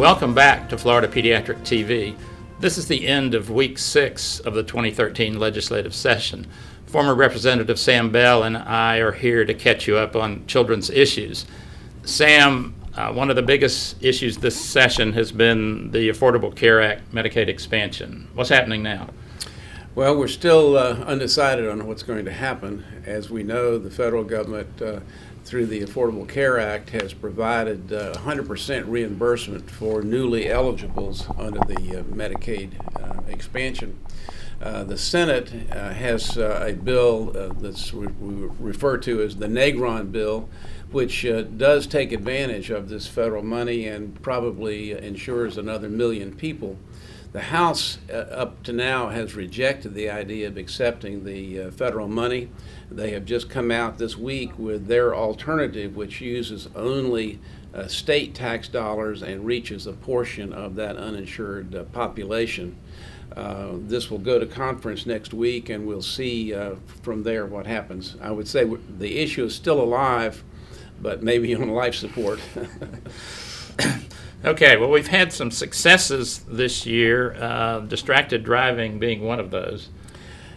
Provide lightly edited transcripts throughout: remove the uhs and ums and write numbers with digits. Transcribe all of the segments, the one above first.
Welcome back to Florida Pediatric TV. This is the end of week 6 of the 2013 legislative session. Former Representative Sam Bell and I are here to catch you up on children's issues. Sam, one of the biggest issues this session has been the Affordable Care Act Medicaid Expansion. What's happening now? Well, we're still undecided on what's going to happen. As we know, the federal government, through the Affordable Care Act, has provided 100% reimbursement for newly eligibles under the Medicaid expansion. The Senate has a bill that's we refer to as the Negron bill, which does take advantage of this federal money and probably insures another 1 million people. The House, up to now, has rejected the idea of accepting the federal money. They have just come out this week with their alternative, which uses only state tax dollars and reaches a portion of that uninsured population. This will go to conference next week, and we'll see from there what happens. I would say the issue is still alive, but maybe on life support. Okay, well, we've had some successes this year, distracted driving being one of those.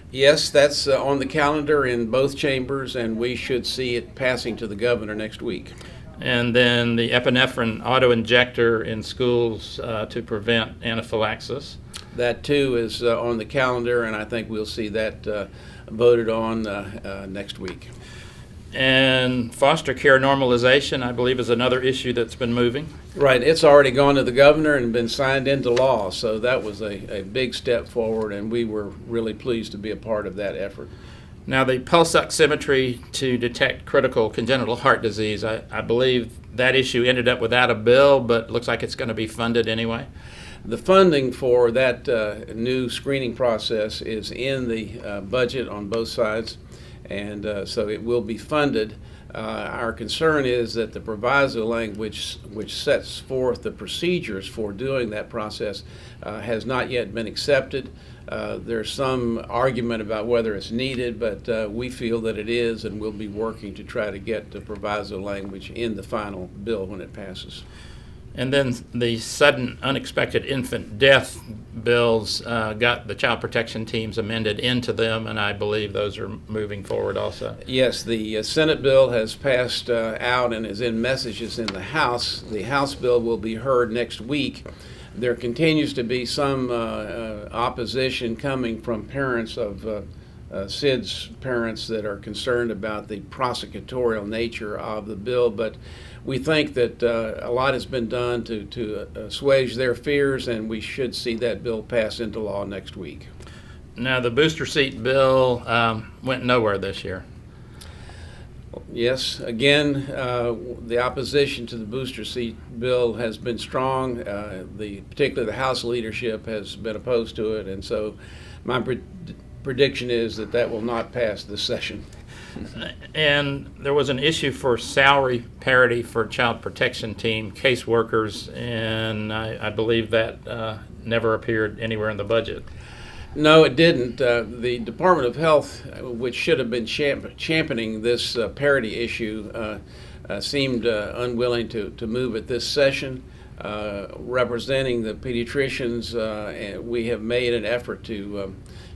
Yes, that's on the calendar in both chambers, and we should see it passing to the governor next week. And then the epinephrine auto-injector in schools to prevent anaphylaxis. That, too, is on the calendar, and I think we'll see that voted on next week. And foster care normalization, I believe, is another issue that's been moving. Right. It's already gone to the governor and been signed into law, so that was a big step forward, and we were really pleased to be a part of that effort. Now, the pulse oximetry to detect critical congenital heart disease, I believe that issue ended up without a bill, but looks like it's going to be funded anyway. The funding for that new screening process is in the budget on both sides, and so it will be funded. Our concern is that the proviso language, which sets forth the procedures for doing that process, has not yet been accepted. There's some argument about whether it's needed, but we feel that it is, and we'll be working to try to get the proviso language in the final bill when it passes. And then the sudden unexpected infant death bills got the child protection teams amended into them, and I believe those are moving forward also. Yes, the Senate bill has passed out and is in messages in the House. The House bill will be heard next week. There continues to be some opposition coming from parents of Sid's parents that are concerned about the prosecutorial nature of the bill, but we think that a lot has been done to assuage their fears, and we should see that bill pass into law next week. Now, the booster seat bill went nowhere this year. Yes, again, the opposition to the booster seat bill has been strong. Particularly the House leadership has been opposed to it, and so my prediction is that that will not pass this session. And there was an issue for salary parity for child protection team caseworkers, and I believe that never appeared anywhere in the budget. No, it didn't. The Department of Health, which should have been championing this parity issue, seemed unwilling to move it this session. Representing the pediatricians, we have made an effort to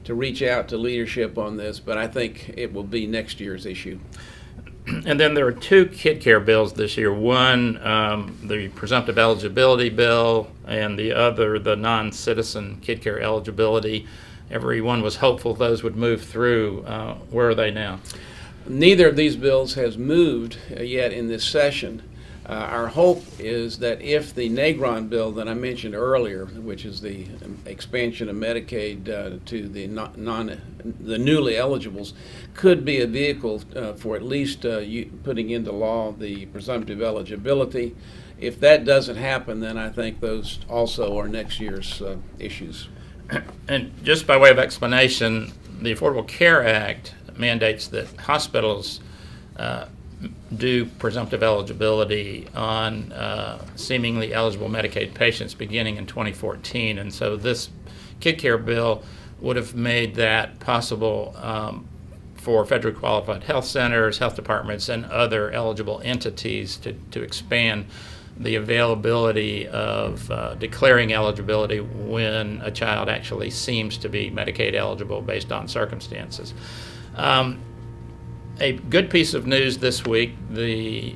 reach out to leadership on this, but I think it will be next year's issue. And then there are 2 kid care bills this year. One, the presumptive eligibility bill, and the other, the non-citizen kid care eligibility. Everyone was hopeful those would move through. Where are they now? Neither of these bills has moved yet in this session. Our hope is that if the Negron bill that I mentioned earlier, which is the expansion of Medicaid to the newly eligibles, could be a vehicle for at least putting into law the presumptive eligibility. If that doesn't happen, then I think those also are next year's issues. And just by way of explanation, the Affordable Care Act mandates that hospitals do presumptive eligibility on seemingly eligible Medicaid patients beginning in 2014. And so this kid care bill would have made that possible for federally qualified health centers, health departments, and other eligible entities to expand the availability of declaring eligibility when a child actually seems to be Medicaid eligible based on circumstances. A good piece of news this week, the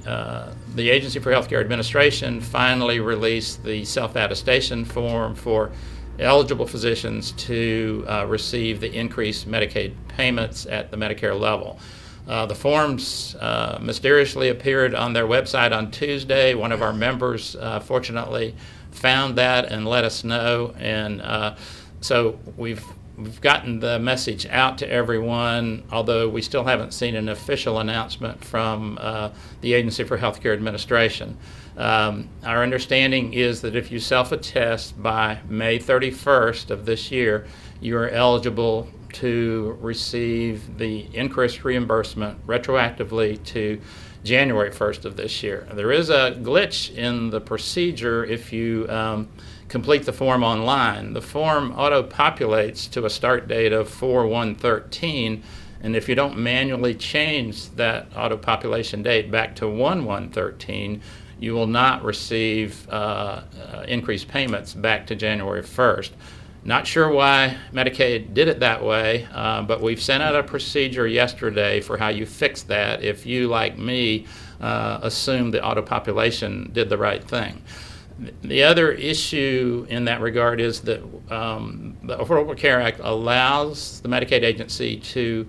Agency for Healthcare Administration finally released the self-attestation form for eligible physicians to receive the increased Medicaid payments at the Medicare level. The forms mysteriously appeared on their website on Tuesday. One of our members fortunately found that and let us know, and so we've gotten the message out to everyone, although we still haven't seen an official announcement from the Agency for Healthcare Administration. Our understanding is that if you self-attest by May 31st of this year, you are eligible to receive the increased reimbursement retroactively to January 1st of this year. There is a glitch in the procedure if you complete the form online. The form auto-populates to a start date of 4/1/13, and if you don't manually change that auto-population date back to 1/1/13, you will not receive increased payments back to January 1st. Not sure why Medicaid did it that way, but we've sent out a procedure yesterday for how you fix that if you, like me, assume the auto-population did the right thing. The other issue in that regard is that the Affordable Care Act allows the Medicaid agency to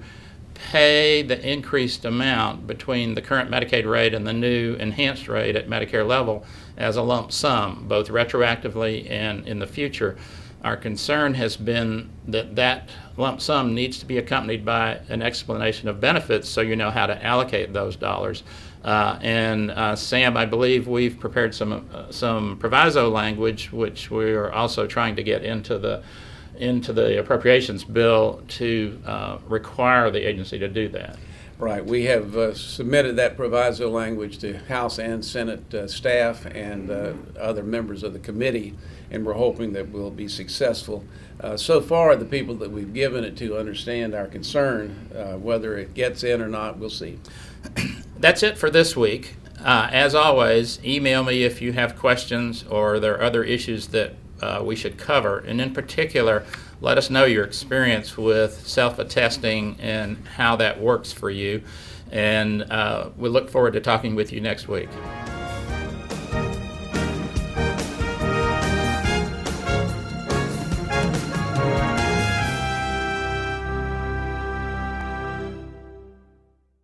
pay the increased amount between the current Medicaid rate and the new enhanced rate at Medicare level as a lump sum, both retroactively and in the future. Our concern has been that that lump sum needs to be accompanied by an explanation of benefits so you know how to allocate those dollars. Sam, I believe we've prepared some proviso language, which we're also trying to get into the appropriations bill to require the agency to do that. Right. We have submitted that proviso language to House and Senate staff and other members of the committee, and we're hoping that we'll be successful. So far, the people that we've given it to understand our concern. Whether it gets in or not, we'll see. That's it for this week. As always, email me if you have questions or there are other issues that we should cover. And in particular, let us know your experience with self-attesting and how that works for you. And we look forward to talking with you next week.